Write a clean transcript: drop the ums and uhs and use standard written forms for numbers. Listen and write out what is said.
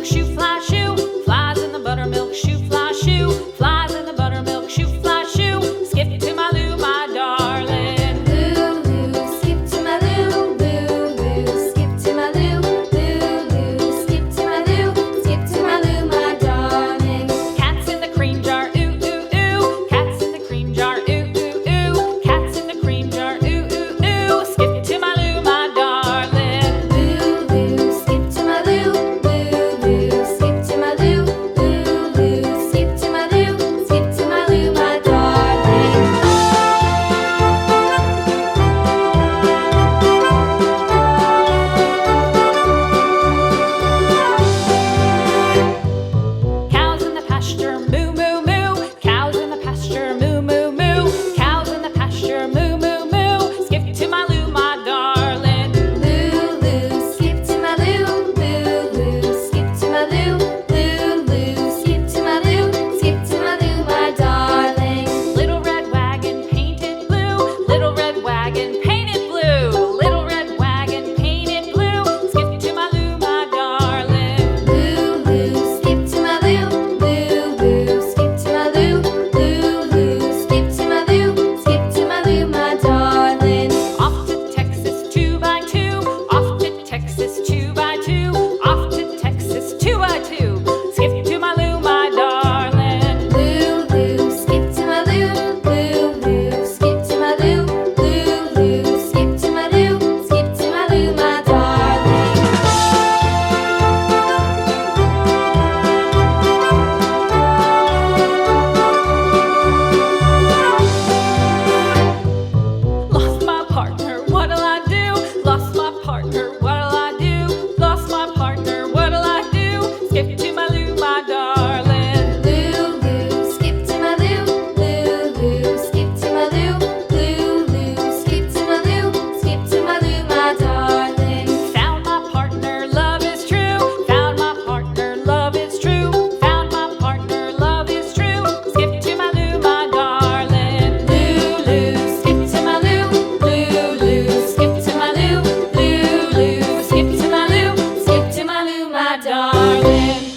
buttermilk shoe fly shoe. Flies in the buttermilk shoe fly shoe. Flies in the buttermilk shoe fly shoe. Skip to my Lou, my darling. Lou, skip to my Lou, Lou, skip to my Lou, Lou, skip to my Lou, skip to my Lou, my darling. Cats in the cream jar, ooh, ooh, ooh. Cats in the cream jar, ooh, ooh, ooh. Cats in the cream jar, ooh, ooh, ooh. Skip to my Lou, my darling. Lou, skip to my Lou, Lou, skip to my Lou, Lou, skip to my Lou, skip to my Lou, my darling. Cows in the pasture, moo, moo, moo. Cows in the pasture, moo, moo, moo. Cows in the pasture, moo, moo, moo. Skip to my Lou, my darling. Lou, skip to my Lou, Lou, skip to my Lou, Lou, skip to my Lou, skip to my Lou, my darling. Little red wagon painted blue. Little red wagon painted blue. Little red wagon painted blue. Skip to my Lou, my darling. Lou, skip to my Lou, Lou, skip to my Lou, Lou, skip to my Lou, skip to my Lou, my darling. Off to Texas 2x2. Off to Texas 2x2. Off to Texas 2x2. Skip to my Lou, my darling. Lou, skip to my Lou, Lou, skip to my Lou, Lou, skip to my Lou, skip to my Lou, my darling. Lost my partner, what'll I do? Lost my partner, what'll I do? Lost my partner, what'll I do? Skip to my Lou, my darling. Lou, skip to my Lou, Lou, skip to my Lou, Lou, skip to my Lou, skip to my Lou, my darling. Found my partner, love is true. Found my partner, love is true. Found my partner, love is true. Skip to my Lou, my darling. Lou, skip to my Lou, Lou, skip to my Lou, Lou, skip to my Lou, skip to my Lou, my darling.